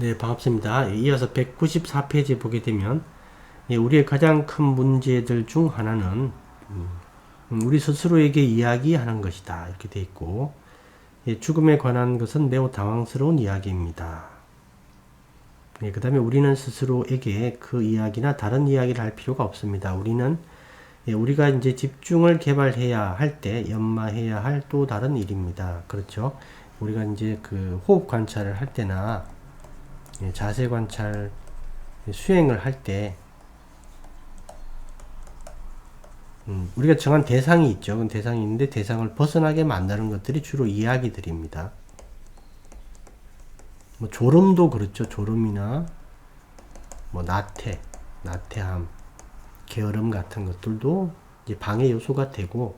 네, 반갑습니다. 이어서 194페이지 보게 되면 우리의 가장 큰 문제들 중 하나는 우리 스스로에게 이야기하는 것이다. 이렇게 돼 있고, 죽음에 관한 것은 매우 당황스러운 이야기입니다. 그 다음에 우리는 스스로에게 그 이야기나 다른 이야기를 할 필요가 없습니다. 우리가 이제 집중을 개발해야 할 때 연마해야 할 또 다른 일입니다. 그렇죠? 우리가 이제 그 호흡 관찰을 할 때나 자세 관찰 수행을 할 때 우리가 정한 대상이 있죠. 그 대상이 있는데 대상을 벗어나게 만드는 것들이 주로 이야기들입니다. 뭐 졸음도 그렇죠. 졸음이나 뭐 나태함, 게으름 같은 것들도 이제 방해 요소가 되고,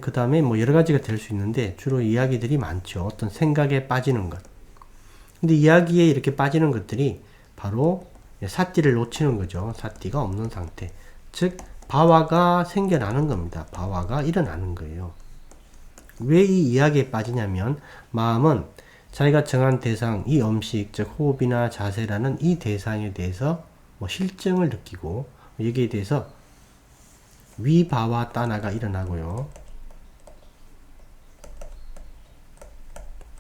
그 다음에 뭐 여러 가지가 될 수 있는데 주로 이야기들이 많죠. 어떤 생각에 빠지는 것. 근데 이야기에 이렇게 빠지는 것들이 바로 사띠를 놓치는 거죠. 사띠가 없는 상태. 즉, 바와가 생겨나는 겁니다. 바와가 일어나는 거예요. 왜 이 이야기에 빠지냐면, 마음은 자기가 정한 대상, 이 음식, 즉 호흡이나 자세라는 이 대상에 대해서 뭐 실증을 느끼고, 여기에 대해서 위바와 따나가 일어나고요.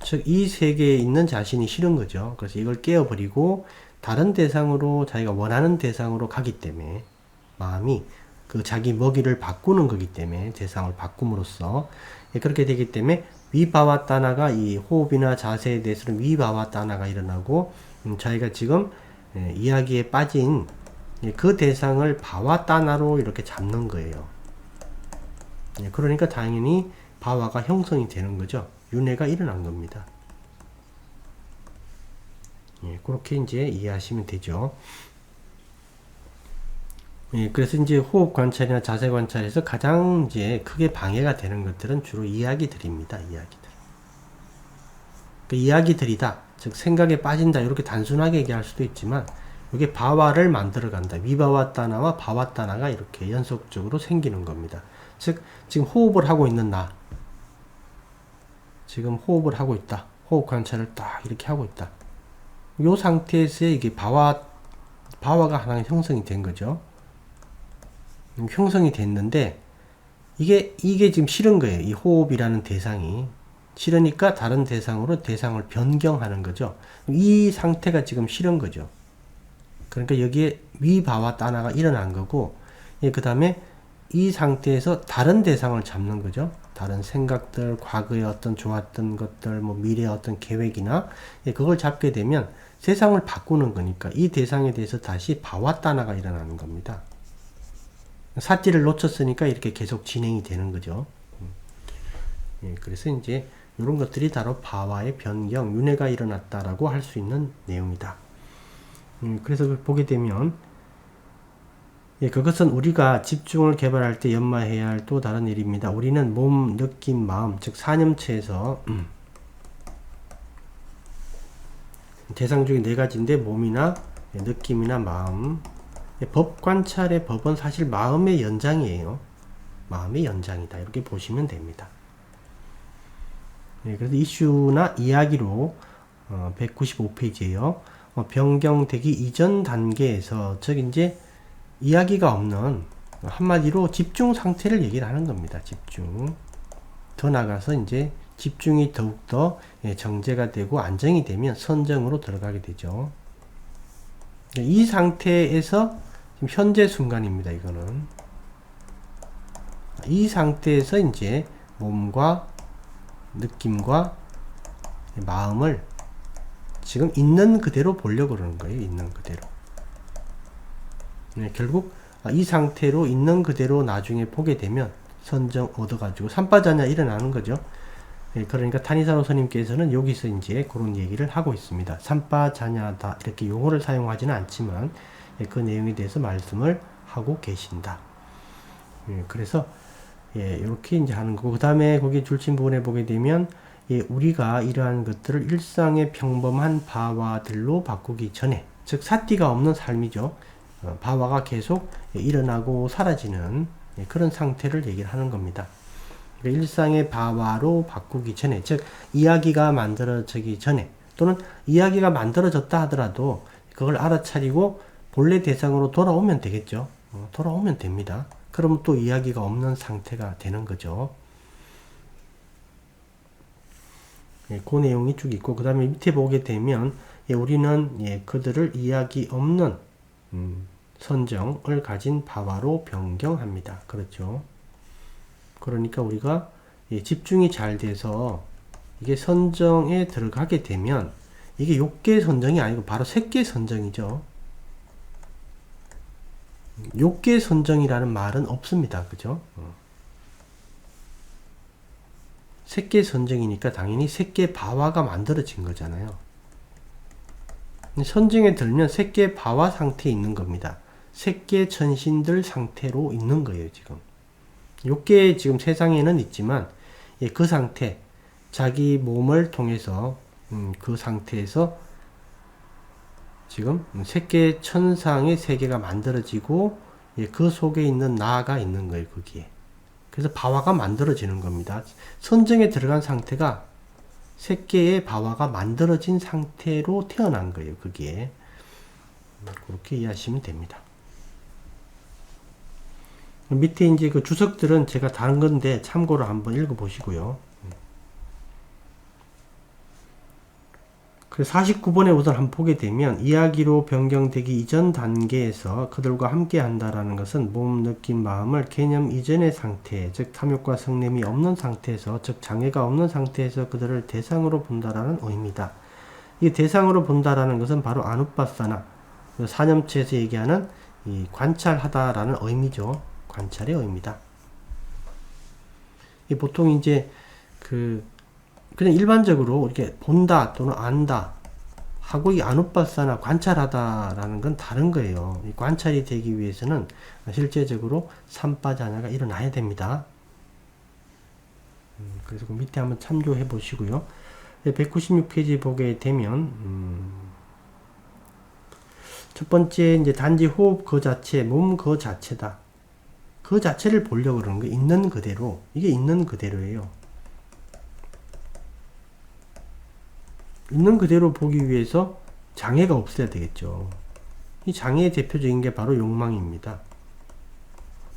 즉, 이 세계에 있는 자신이 싫은 거죠. 그래서 이걸 깨어버리고 다른 대상으로, 자기가 원하는 대상으로 가기 때문에 마음이 그 자기 먹이를 바꾸는 거기 때문에 대상을 바꿈으로써 그렇게 되기 때문에 위바와 따나가, 이 호흡이나 자세에 대해서는 위바와 따나가 일어나고, 자기가 지금 이야기에 빠진 그 대상을 바와 따나로 이렇게 잡는 거예요. 그러니까 당연히 바와가 형성이 되는 거죠. 윤회가 일어난 겁니다. 그렇게 이제 이해하시면 되죠. 그래서 이제 호흡 관찰이나 자세 관찰에서 가장 이제 크게 방해가 되는 것들은 주로 이야기들입니다. 이야기들. 그 이야기들이다. 즉 생각에 빠진다. 이렇게 단순하게 얘기할 수도 있지만 이게 바와를 만들어 간다. 위바와 따나와 바와 따나가 이렇게 연속적으로 생기는 겁니다. 즉 지금 호흡을 하고 있는 나. 지금 호흡을 하고 있다. 호흡 관찰을 딱 이렇게 하고 있다. 이 상태에서 이게 바와가 하나 형성이 된 거죠. 형성이 됐는데 이게 지금 싫은 거예요. 이 호흡이라는 대상이 싫으니까 다른 대상으로 대상을 변경하는 거죠. 이 상태가 지금 싫은 거죠. 그러니까 여기에 위바와 따나가 일어난 거고, 그 다음에 이 상태에서 다른 대상을 잡는 거죠. 다른 생각들, 과거에 어떤 좋았던 것들, 뭐 미래의 어떤 계획이나 그걸 잡게 되면 세상을 바꾸는 거니까 이 대상에 대해서 다시 바와 따나가 일어나는 겁니다. 사띠를 놓쳤으니까 이렇게 계속 진행이 되는 거죠. 그래서 이제 이런 것들이 바로 바와의 변경, 윤회가 일어났다라고 할 수 있는 내용이다. 그래서 보게 되면 그것은 우리가 집중을 개발할 때 연마해야 할 또 다른 일입니다. 우리는 몸, 느낌, 마음, 즉 사념체에서 대상 중에 네 가지인데 몸이나 느낌이나 마음, 법 관찰의 법은 사실 마음의 연장이에요. 마음의 연장이다. 이렇게 보시면 됩니다. 그래서 이슈나 이야기로 195페이지에요. 변경되기 이전 단계에서, 즉 이제 이야기가 없는, 한마디로 집중 상태를 얘기를 하는 겁니다. 집중. 더 나가서 이제 집중이 더욱더 정제가 되고 안정이 되면 선정으로 들어가게 되죠. 이 상태에서 지금 현재 순간입니다. 이거는 이 상태에서 이제 몸과 느낌과 마음을 지금 있는 그대로 보려고 그러는 거예요. 있는 그대로. 결국 이 상태로 있는 그대로 나중에 보게 되면 선정 얻어가지고 삼빠자냐 일어나는 거죠. 그러니까 타니사로 스님께서는 여기서 이제 그런 얘기를 하고 있습니다. 삼빠자냐다 이렇게 용어를 사용하지는 않지만 그 내용에 대해서 말씀을 하고 계신다. 그래서 이렇게 이제 하는 거고, 그 다음에 거기 줄친 부분에 보게 되면 우리가 이러한 것들을 일상의 평범한 바와들로 바꾸기 전에, 즉 사띠가 없는 삶이죠. 바와가 계속 일어나고 사라지는 그런 상태를 얘기를 하는 겁니다. 그러니까 일상의 바와로 바꾸기 전에, 즉 이야기가 만들어지기 전에, 또는 이야기가 만들어졌다 하더라도 그걸 알아차리고 본래 대상으로 돌아오면 되겠죠. 돌아오면 됩니다. 그러면 또 이야기가 없는 상태가 되는 거죠. 예, 그 내용이 쭉 있고, 그 다음에 밑에 보게 되면, 예, 우리는 예, 그들을 이야기 없는 선정을 가진 바와로 변경합니다. 그렇죠. 그러니까 우리가 예, 집중이 잘 돼서 이게 선정에 들어가게 되면 이게 6개 선정이 아니고 바로 3개 선정이죠. 6개 선정이라는 말은 없습니다. 그죠? 3개 선정이니까 당연히 3개 바와가 만들어진 거잖아요. 선정에 들면 3개 바와 상태에 있는 겁니다. 3개 천신들 상태로 있는 거예요, 지금. 6개 지금 세상에는 있지만, 예, 그 상태, 자기 몸을 통해서, 그 상태에서 지금 3개 천상의 세계가 만들어지고, 예, 그 속에 있는 나가 있는 거예요, 거기에. 그래서 바와가 만들어지는 겁니다. 선정에 들어간 상태가 3개의 바와가 만들어진 상태로 태어난 거예요, 거기에. 그렇게 이해하시면 됩니다. 밑에 이제 그 주석들은 제가 다른 건데 참고로 한번 읽어 보시고요. 그래서 49번에 우선 한번 보게 되면 이야기로 변경되기 이전 단계에서 그들과 함께 한다라는 것은 몸, 느낌, 마음을 개념 이전의 상태, 즉 탐욕과 성냄이 없는 상태에서, 즉 장애가 없는 상태에서 그들을 대상으로 본다라는 의미다. 이 대상으로 본다라는 것은 바로 아누빠사나, 사념체에서 얘기하는 이 관찰하다라는 의미죠. 관찰의 의미다. 이 보통 이제 그냥 일반적으로 이렇게 본다 또는 안다 하고 이 아누빠사나 관찰하다라는 건 다른 거예요. 이 관찰이 되기 위해서는 실제적으로 삼빠자냐가 일어나야 됩니다. 그래서 그 밑에 한번 참조해 보시고요. 196페이지 보게 되면 첫 번째 이제 단지 호흡 그 자체, 몸 그 자체다. 그 자체를 보려고 그러는 거, 있는 그대로. 이게 있는 그대로예요. 있는 그대로 보기 위해서 장애가 없어야 되겠죠. 이 장애의 대표적인 게 바로 욕망입니다.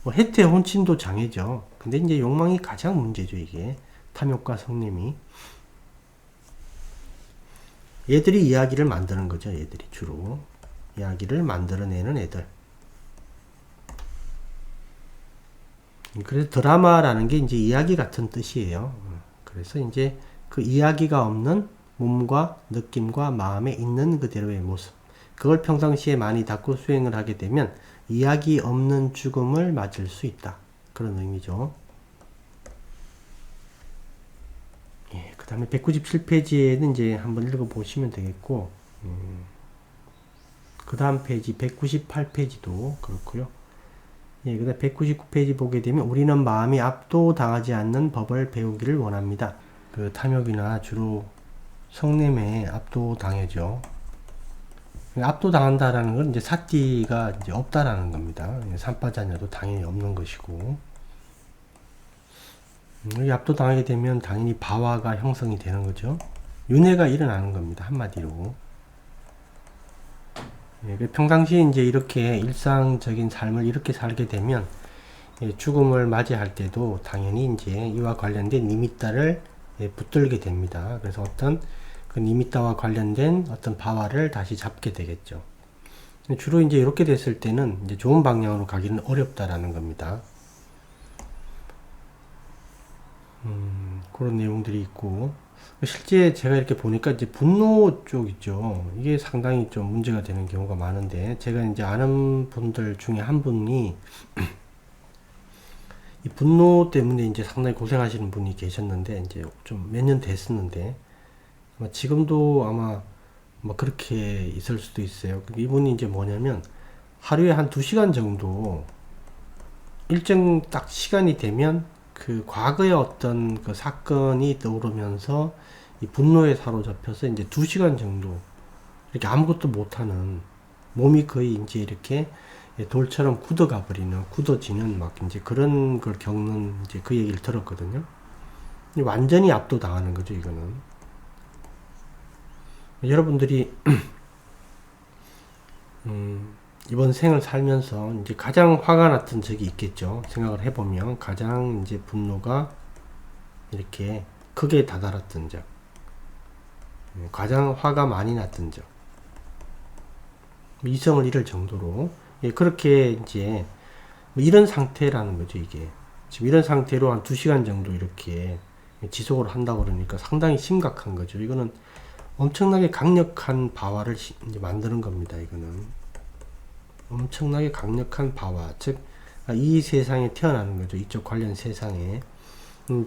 뭐 해태 혼친도 장애죠. 근데 이제 욕망이 가장 문제죠, 이게. 탐욕과 성냄이. 얘들이 이야기를 만드는 거죠, 얘들이 주로. 이야기를 만들어내는 애들. 그래서 드라마라는 게 이제 이야기 같은 뜻이에요. 그래서 이제 그 이야기가 없는 몸과 느낌과 마음에 있는 그대로의 모습. 그걸 평상시에 많이 닦고 수행을 하게 되면 이야기 없는 죽음을 맞을 수 있다. 그런 의미죠. 예, 그 다음에 197페이지에는 이제 한번 읽어보시면 되겠고, 그 다음 페이지 198페이지도 그렇고요. 예, 그 다음 199페이지 보게 되면 우리는 마음이 압도당하지 않는 법을 배우기를 원합니다. 그 탐욕이나 주로 성냄에 압도당하죠. 압도당한다라는 건 이제 사띠가 이제 없다라는 겁니다. 삼빠자녀도 당연히 없는 것이고, 이 압도당하게 되면 당연히 바와가 형성이 되는 거죠. 윤회가 일어나는 겁니다. 한마디로. 예, 평상시에 이제 이렇게 일상적인 삶을 이렇게 살게 되면 예, 죽음을 맞이할 때도 당연히 이제 이와 관련된 니미따를 예, 붙들게 됩니다. 그래서 어떤 그 니미따와 관련된 어떤 바와를 다시 잡게 되겠죠. 주로 이제 이렇게 됐을 때는 이제 좋은 방향으로 가기는 어렵다라는 겁니다. 그런 내용들이 있고, 실제 제가 이렇게 보니까 이제 분노 쪽 있죠. 이게 상당히 좀 문제가 되는 경우가 많은데, 제가 이제 아는 분들 중에 한 분이 이 분노 때문에 이제 상당히 고생하시는 분이 계셨는데, 이제 좀 몇 년 됐었는데, 아마 지금도 아마 뭐 그렇게 있을 수도 있어요. 이분이 이제 뭐냐면, 하루에 한 2시간 정도 일정 딱 시간이 되면 그 과거의 어떤 그 사건이 떠오르면서 이 분노에 사로잡혀서 이제 2시간 정도 이렇게 아무것도 못하는, 몸이 거의 이제 이렇게 돌처럼 굳어가 버리는, 굳어지는 막 이제 그런 걸 겪는 이제 그 얘기를 들었거든요. 완전히 압도당하는 거죠, 이거는. 여러분들이 이번 생을 살면서 이제 가장 화가 났던 적이 있겠죠. 생각을 해보면 가장 이제 분노가 이렇게 크게 다다랐던 적, 가장 화가 많이 났던 적, 이성을 잃을 정도로 그렇게 이제 이런 상태라는 거죠. 이게 지금 이런 상태로 한 2시간 정도 이렇게 지속을 한다고 그러니까 상당히 심각한 거죠. 이거는 엄청나게 강력한 바와를 이제 만드는 겁니다. 이거는 엄청나게 강력한 바와, 즉 이 세상에 태어나는 거죠. 이쪽 관련 세상에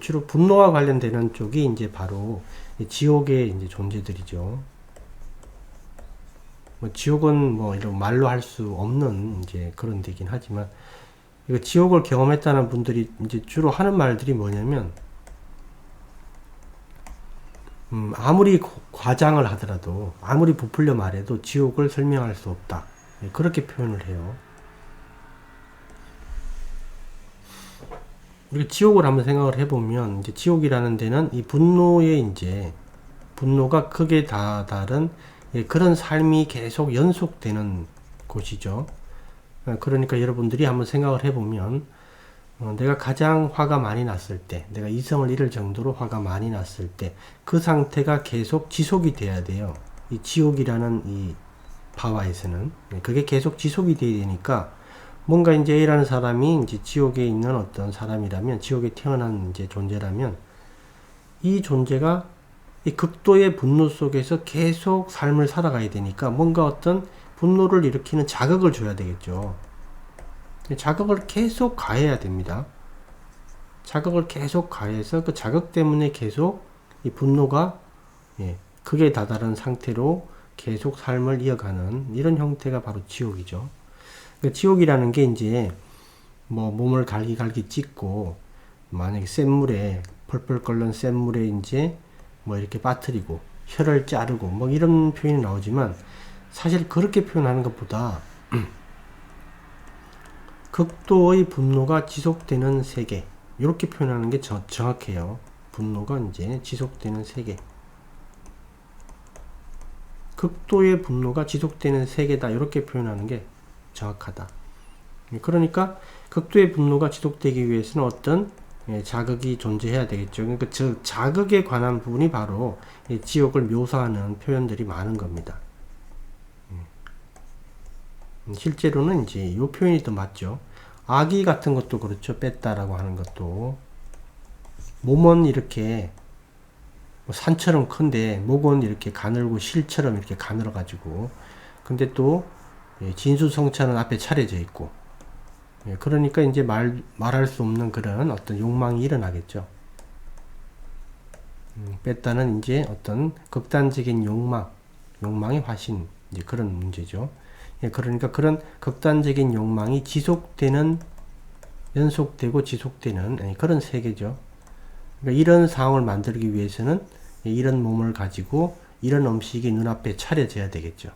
주로 분노와 관련되는 쪽이 이제 바로 지옥의 이제 존재들이죠. 뭐 지옥은 뭐 이런 말로 할 수 없는 이제 그런 데긴 하지만, 이거 지옥을 경험했다는 분들이 이제 주로 하는 말들이 뭐냐면, 아무리 과장을 하더라도, 아무리 부풀려 말해도 지옥을 설명할 수 없다. 그렇게 표현을 해요. 우리가 지옥을 한번 생각을 해보면, 이제 지옥이라는 데는 이 분노가 크게 다다른 그런 삶이 계속 연속되는 곳이죠. 그러니까 여러분들이 한번 생각을 해보면, 내가 가장 화가 많이 났을 때, 내가 이성을 잃을 정도로 화가 많이 났을 때, 그 상태가 계속 지속이 돼야 돼요. 이 지옥이라는 이 바와에서는. 그게 계속 지속이 돼야 되니까, 뭔가 이제 A라는 사람이 이제 지옥에 있는 어떤 사람이라면, 지옥에 태어난 이제 존재라면, 이 존재가 이 극도의 분노 속에서 계속 삶을 살아가야 되니까, 뭔가 어떤 분노를 일으키는 자극을 줘야 되겠죠. 자극을 계속 가해야 됩니다. 자극을 계속 가해서 그 자극 때문에 계속 이 분노가 극에 다다른 상태로 계속 삶을 이어가는 이런 형태가 바로 지옥이죠. 그러니까 지옥이라는 게 이제 뭐 몸을 갈기갈기 찢고, 만약에 센 물에 펄펄 끓는 센 물에 이제 뭐 이렇게 빠뜨리고 혀를 자르고 뭐 이런 표현이 나오지만, 사실 그렇게 표현하는 것보다 극도의 분노가 지속되는 세계, 이렇게 표현하는 게 정확해요. 분노가 이제 지속되는 세계, 극도의 분노가 지속되는 세계다, 이렇게 표현하는 게 정확하다. 그러니까 극도의 분노가 지속되기 위해서는 어떤 자극이 존재해야 되겠죠. 그러니까 저 자극에 관한 부분이 바로 지옥을 묘사하는 표현들이 많은 겁니다. 실제로는 이제 이 표현이 더 맞죠. 아기 같은 것도 그렇죠. 뺐다라고 하는 것도, 몸은 이렇게 산처럼 큰데 목은 이렇게 가늘고 실처럼 이렇게 가늘어 가지고, 근데 또 진수성찬은 앞에 차려져 있고, 그러니까 이제 말할 수 없는 그런 어떤 욕망이 일어나겠죠. 뺐다는 이제 어떤 극단적인 욕망의 화신, 이제 그런 문제죠. 그러니까 그런 극단적인 욕망이 연속되고 지속되는 그런 세계죠. 그러니까 이런 상황을 만들기 위해서는 이런 몸을 가지고 이런 음식이 눈앞에 차려져야 되겠죠.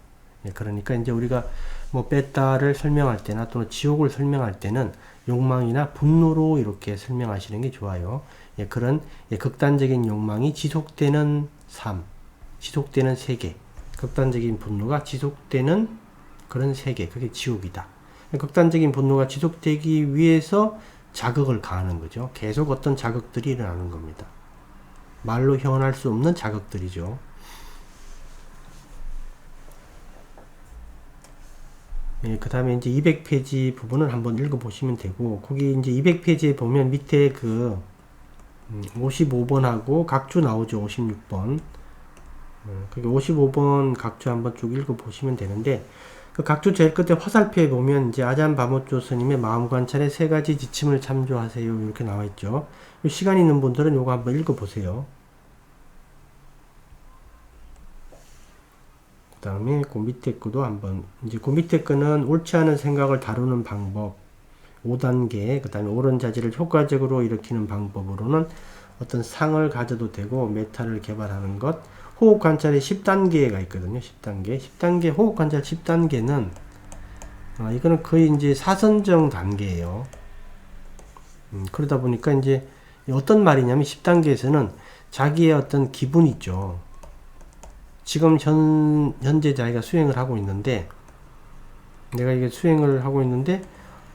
그러니까 이제 우리가 뭐 뺐다를 설명할 때나 또는 지옥을 설명할 때는 욕망이나 분노로 이렇게 설명하시는 게 좋아요. 그런 극단적인 욕망이 지속되는 삶, 지속되는 세계, 극단적인 분노가 지속되는 그런 세계, 그게 지옥이다. 극단적인 분노가 지속되기 위해서 자극을 가하는 거죠. 계속 어떤 자극들이 일어나는 겁니다. 말로 표현할 수 없는 자극들이죠. 그 다음에 이제 200페이지 부분을 한번 읽어보시면 되고, 거기 이제 200페이지에 보면 밑에 그 55번하고 각주 나오죠. 56번. 그게 55번 각주 한번 쭉 읽어보시면 되는데, 그 각주 제일 끝에 화살표에 보면 이제 아잔 바모쪼 스님의 마음 관찰에 3가지 지침을 참조하세요, 이렇게 나와 있죠. 시간 있는 분들은 요거 한번 읽어보세요. 그 다음에 그 밑에 거도 한번, 이제 그 밑에 거는 옳지 않은 생각을 다루는 방법 5단계, 그 다음에 옳은 자질을 효과적으로 일으키는 방법으로는 어떤 상을 가져도 되고 메타를 개발하는 것, 호흡 관찰의 10단계가 있거든요. 10단계 호흡 관찰 10단계는 이거는 거의 이제 사선정 단계예요. 그러다 보니까 이제 어떤 말이냐면 10단계에서는 자기의 어떤 기분 있죠. 지금 현재 자기가 수행을 하고 있는데, 내가 이게 수행을 하고 있는데,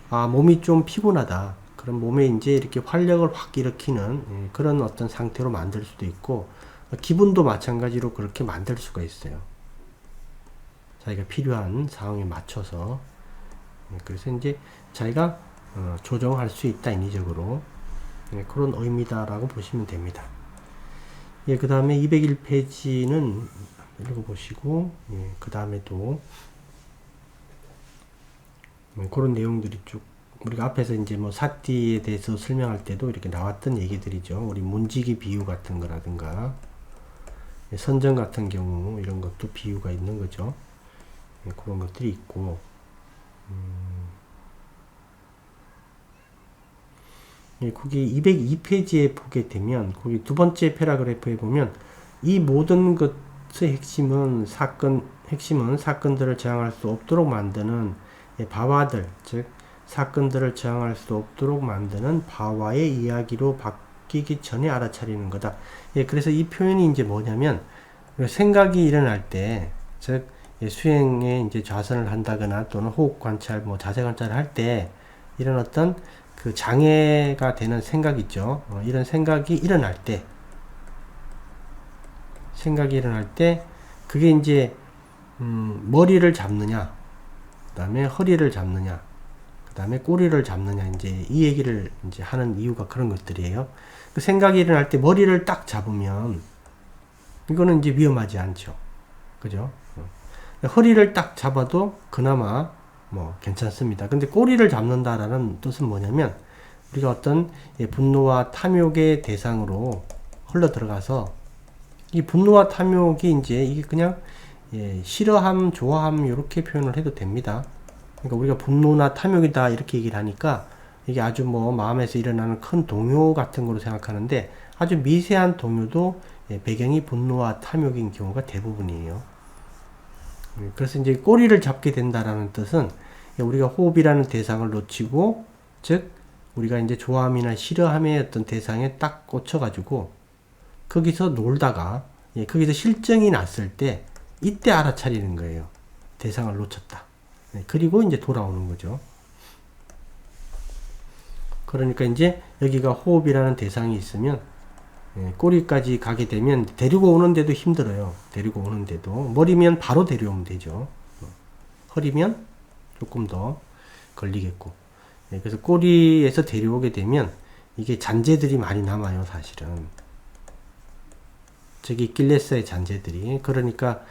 몸이 좀 피곤하다. 그럼 몸에 이제 이렇게 활력을 확 일으키는 그런 어떤 상태로 만들 수도 있고, 기분도 마찬가지로 그렇게 만들 수가 있어요. 자기가 필요한 상황에 맞춰서. 그래서 이제 자기가 조정할 수 있다, 인위적으로. 그런 의미다라고 보시면 됩니다. 그 다음에 201페이지는 읽어보시고, 그 다음에도 그런 내용들이 쭉, 우리가 앞에서 이제 뭐 사띠에 대해서 설명할 때도 이렇게 나왔던 얘기들이죠. 우리 문지기 비유 같은 거라든가, 선정 같은 경우, 이런 것도 비유가 있는 거죠. 그런 것들이 있고, 거기 202페이지에 보게 되면, 거기 두 번째 패러그래프에 보면, 이 모든 것의 핵심은 사건들을 저항할 수 없도록 만드는 바와들, 즉, 사건들을 저항할 수 없도록 만드는 바와의 이야기로 바뀌기 전에 알아차리는 거다. 그래서 이 표현이 이제 뭐냐면, 생각이 일어날 때, 즉, 수행에 이제 좌선을 한다거나 또는 호흡 관찰, 뭐 자세 관찰을 할 때, 이런 어떤 그 장애가 되는 생각 있죠. 이런 생각이 일어날 때, 그게 이제, 머리를 잡느냐, 그 다음에 허리를 잡느냐, 그 다음에 꼬리를 잡느냐, 이제 이 얘기를 이제 하는 이유가 그런 것들이에요. 그 생각이 일어날 때 머리를 딱 잡으면, 이거는 이제 위험하지 않죠. 그죠? 허리를 딱 잡아도 그나마 뭐 괜찮습니다. 근데 꼬리를 잡는다라는 뜻은 뭐냐면, 우리가 어떤 분노와 탐욕의 대상으로 흘러 들어가서, 이 분노와 탐욕이 이제 이게 그냥 싫어함, 좋아함 이렇게 표현을 해도 됩니다. 그러니까 우리가 분노나 탐욕이다 이렇게 얘기를 하니까 이게 아주 뭐 마음에서 일어나는 큰 동요 같은 거로 생각하는데, 아주 미세한 동요도 배경이 분노와 탐욕인 경우가 대부분이에요. 그래서 이제 꼬리를 잡게 된다라는 뜻은, 우리가 호흡이라는 대상을 놓치고, 즉 우리가 이제 좋아함이나 싫어함의 어떤 대상에 딱 꽂혀가지고 거기서 놀다가, 거기서 실정이 났을 때 이때 알아차리는 거예요. 대상을 놓쳤다. 그리고 이제 돌아오는 거죠. 그러니까 이제 여기가 호흡이라는 대상이 있으면, 꼬리까지 가게 되면 데리고 오는데도 힘들어요. 데리고 오는데도. 머리면 바로 데려오면 되죠. 허리면 조금 더 걸리겠고. 그래서 꼬리에서 데려오게 되면 이게 잔재들이 많이 남아요, 사실은. 저기 길레스의 잔재들이. 그러니까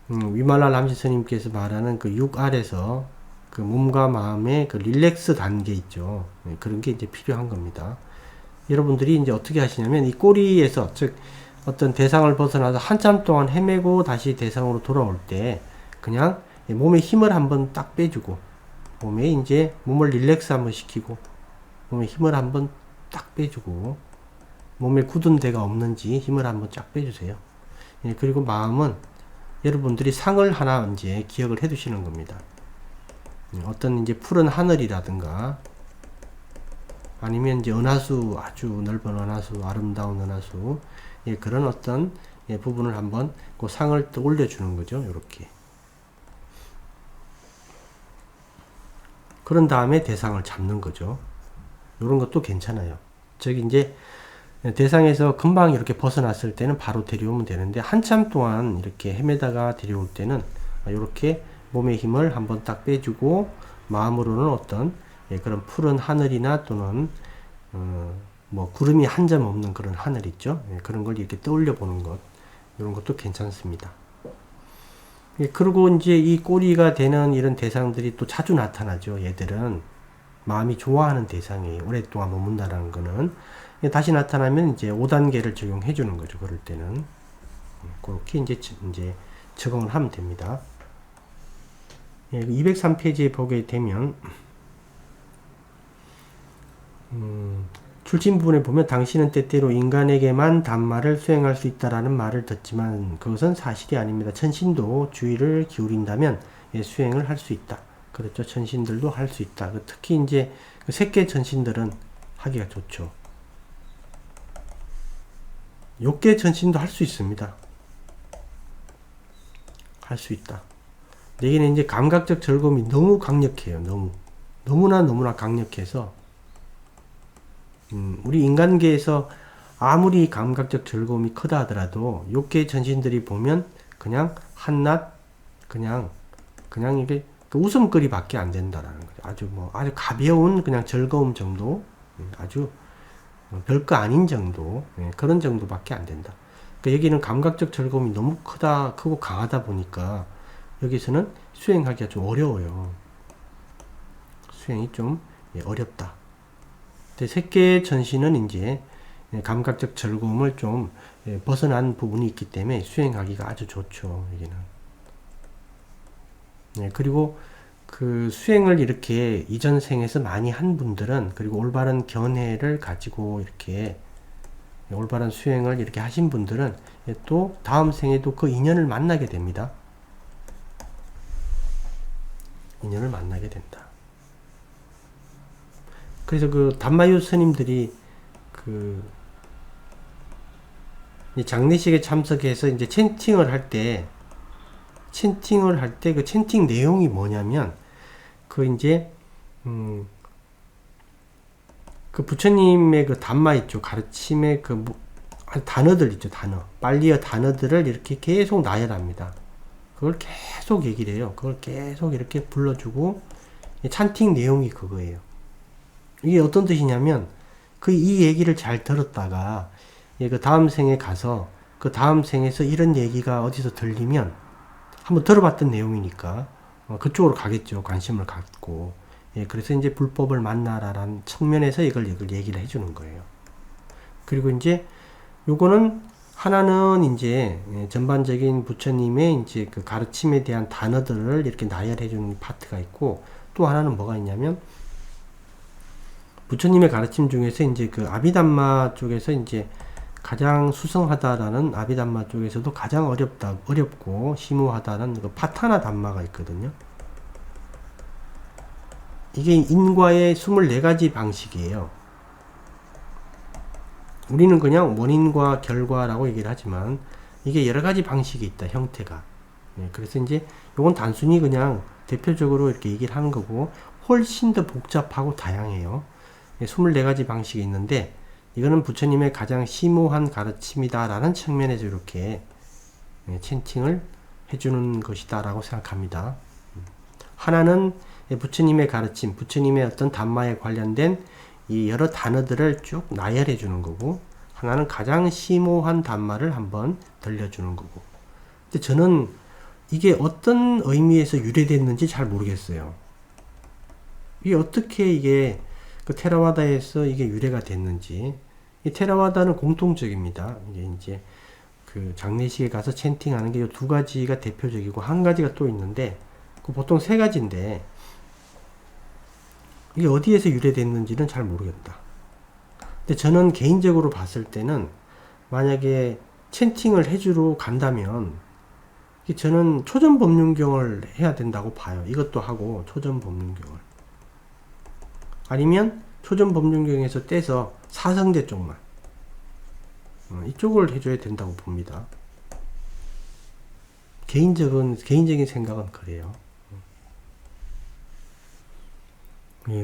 위말라 람시 스님께서 말하는 그 6R에서 그 몸과 마음의 그 릴렉스 단계 있죠. 그런 게 이제 필요한 겁니다. 여러분들이 이제 어떻게 하시냐면, 이 꼬리에서, 즉 어떤 대상을 벗어나서 한참 동안 헤매고 다시 대상으로 돌아올 때 그냥 몸에 힘을 한번 딱 빼주고, 몸에 이제 몸을 릴렉스 한번 시키고, 몸에 힘을 한번 딱 빼주고, 몸에 굳은 데가 없는지 힘을 한번 쫙 빼주세요. 그리고 마음은 여러분들이 상을 하나 이제 기억을 해 두시는 겁니다. 어떤 이제 푸른 하늘이라든가, 아니면 이제 은하수, 아주 넓은 은하수, 아름다운 은하수, 그런 어떤 부분을 한번 그 상을 또 올려주는 거죠. 이렇게. 그런 다음에 대상을 잡는 거죠. 이런 것도 괜찮아요. 저기 이제 대상에서 금방 이렇게 벗어났을 때는 바로 데려오면 되는데, 한참 동안 이렇게 헤매다가 데려올 때는 이렇게 몸의 힘을 한번 딱 빼주고, 마음으로는 어떤 그런 푸른 하늘이나 또는 뭐 구름이 한 점 없는 그런 하늘 있죠. 그런 걸 이렇게 떠올려 보는 것, 이런 것도 괜찮습니다. 그리고 이제 이 꼬리가 되는 이런 대상들이 또 자주 나타나죠. 얘들은 마음이 좋아하는 대상이에요. 오랫동안 머문다라는 거는. 다시 나타나면 이제 5단계를 적용해 주는 거죠. 그럴 때는 그렇게 이제 적응을 하면 됩니다. 203페이지에 보게 되면, 출신 부분에 보면, 당신은 때때로 인간에게만 단말을 수행할 수 있다라는 말을 듣지만 그것은 사실이 아닙니다. 천신도 주의를 기울인다면 수행을 할 수 있다. 그렇죠. 천신들도 할 수 있다. 특히 이제 색계 천신들은 하기가 좋죠. 욕계 천신도 할 수 있습니다. 할 수 있다. 여기는 이제 감각적 즐거움이 너무 강력해요. 너무나 강력해서 우리 인간계에서 아무리 감각적 즐거움이 크다 하더라도 욕계 전신들이 보면 그냥 한낱 그냥 이게 그 웃음거리밖에 안 된다라는 거죠. 아주 가벼운 그냥 즐거움 정도, 아주 별거 아닌 정도, 그런 정도밖에 안 된다. 그러니까 여기는 감각적 즐거움이 너무 크고 강하다 보니까 여기서는 수행하기가 좀 어려워요. 수행이 좀 어렵다. 근데 색계 전신은 이제 감각적 즐거움을 좀 벗어난 부분이 있기 때문에 수행하기가 아주 좋죠. 여기는. 그리고 그 수행을 이렇게 이전 생에서 많이 한 분들은, 그리고 올바른 견해를 가지고 이렇게 올바른 수행을 이렇게 하신 분들은 또 다음 생에도 그 인연을 만나게 됩니다. 인연을 만나게 된다. 그래서 그 담마유 스님들이 그 장례식에 참석해서 이제 찬팅을 할 때 그 찬팅 내용이 뭐냐면 그 이제 그 부처님의 그 담마 있죠. 가르침의 그 단어들 있죠. 빨리어 단어들을 이렇게 계속 나열합니다. 그걸 계속 얘기를 해요. 그걸 계속 이렇게 불러주고 찬팅 내용이 그거예요. 이게 어떤 뜻이냐면 이 얘기를 잘 들었다가 그 다음 생에 가서 그 다음 생에서 이런 얘기가 어디서 들리면 한번 들어봤던 내용이니까 그쪽으로 가겠죠. 관심을 갖고. 그래서 이제 불법을 만나라라는 측면에서 이걸 얘기를 해주는 거예요. 그리고 이제 요거는 하나는 이제 전반적인 부처님의 이제 그 가르침에 대한 단어들을 이렇게 나열해주는 파트가 있고, 또 하나는 뭐가 있냐면 부처님의 가르침 중에서 이제 그 아비담마 쪽에서 이제 가장 수성하다라는 아비담마 쪽에서도 가장 어렵고 심오하다는 그 파타나 담마가 있거든요. 이게 인과의 24가지 방식이에요. 우리는 그냥 원인과 결과라고 얘기를 하지만 이게 여러 가지 방식이 있다, 형태가. 그래서 이제 이건 단순히 그냥 대표적으로 이렇게 얘기를 하는 거고, 훨씬 더 복잡하고 다양해요. 24가지 방식이 있는데 이거는 부처님의 가장 심오한 가르침이다라는 측면에서 이렇게 찬팅을 해주는 것이다라고 생각합니다. 하나는 부처님의 가르침, 부처님의 어떤 담마에 관련된 이 여러 단어들을 쭉 나열해 주는 거고, 하나는 가장 심오한 담마를 한번 들려주는 거고. 근데 저는 이게 어떤 의미에서 유래됐는지 잘 모르겠어요. 이게 어떻게 이게 그 테라와다에서 이게 유래가 됐는지. 이 테라와다는 공통적입니다. 이제 그 장례식에 가서 찬팅하는 게 이 2가지가 대표적이고, 한 가지가 또 있는데 그 보통 3가지인데 이게 어디에서 유래됐는지는 잘 모르겠다. 근데 저는 개인적으로 봤을 때는 만약에 찬팅을 해주러 간다면 저는 초전법륜경을 해야 된다고 봐요. 이것도 하고 초전법륜경을. 아니면 초전법륜경에서 떼서 사성제 쪽만 이쪽을 해줘야 된다고 봅니다. 개인적인 생각은 그래요.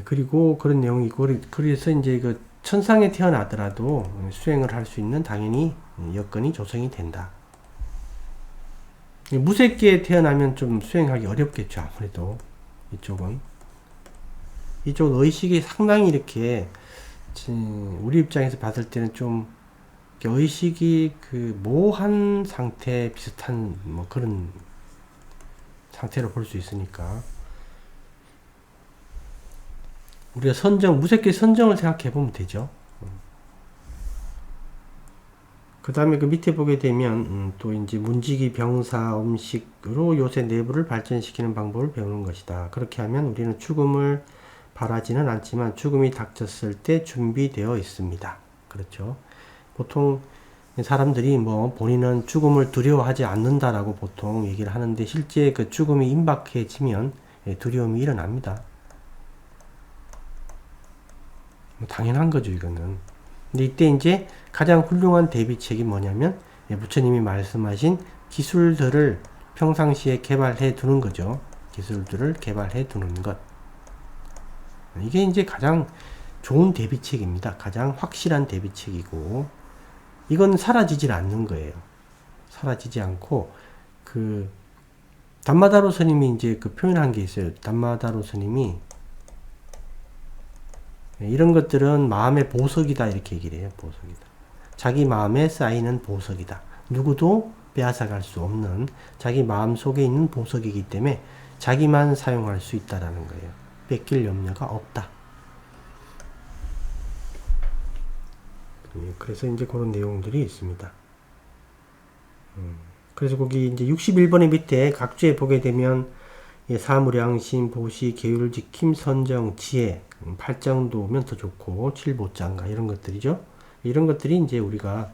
그리고 그런 내용이 있고, 그래서 이제 그 천상에 태어나더라도 수행을 할 수 있는 당연히 여건이 조성이 된다. 무색계에 태어나면 좀 수행하기 어렵겠죠. 아무래도 이쪽 의식이 상당히 이렇게 우리 입장에서 봤을 때는 좀 의식이 그 모호한 상태 비슷한 뭐 그런 상태로 볼 수 있으니까 우리가 무색계 선정을 생각해 보면 되죠. 그 다음에 그 밑에 보게 되면 또 이제 문지기, 병사, 음식으로 요새 내부를 발전시키는 방법을 배우는 것이다. 그렇게 하면 우리는 죽음을 바라지는 않지만 죽음이 닥쳤을 때 준비되어 있습니다. 그렇죠. 보통 사람들이 뭐 본인은 죽음을 두려워하지 않는다라고 보통 얘기를 하는데, 실제 그 죽음이 임박해지면 두려움이 일어납니다. 당연한 거죠, 이거는. 근데 이때 이제 가장 훌륭한 대비책이 뭐냐면 부처님이 말씀하신 기술들을 평상시에 개발해 두는 거죠. 기술들을 개발해 두는 것. 이게 이제 가장 좋은 대비책입니다. 가장 확실한 대비책이고, 이건 사라지질 않는 거예요. 사라지지 않고, 담마다로 스님이 이제 표현한 게 있어요. 담마다로 스님이 이런 것들은 마음의 보석이다 이렇게 얘기를 해요. 보석이다. 자기 마음에 쌓이는 보석이다. 누구도 빼앗아갈 수 없는 자기 마음 속에 있는 보석이기 때문에 자기만 사용할 수 있다라는 거예요. 뺏길 염려가 없다. 그래서 이제 그런 내용들이 있습니다. 그래서 거기 이제 61번의 밑에 각주에 보게 되면 사무량심, 보시, 계율, 지킴, 선정, 지혜, 8정도면 더 좋고 7보장가 이런 것들이죠. 이런 것들이 이제 우리가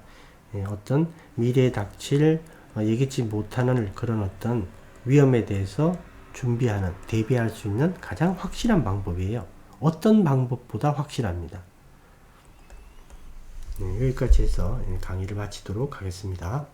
어떤 미래에 닥칠 예기치 못하는 그런 어떤 위험에 대해서 준비하는, 대비할 수 있는 가장 확실한 방법이에요. 어떤 방법보다 확실합니다. 여기까지 해서 강의를 마치도록 하겠습니다.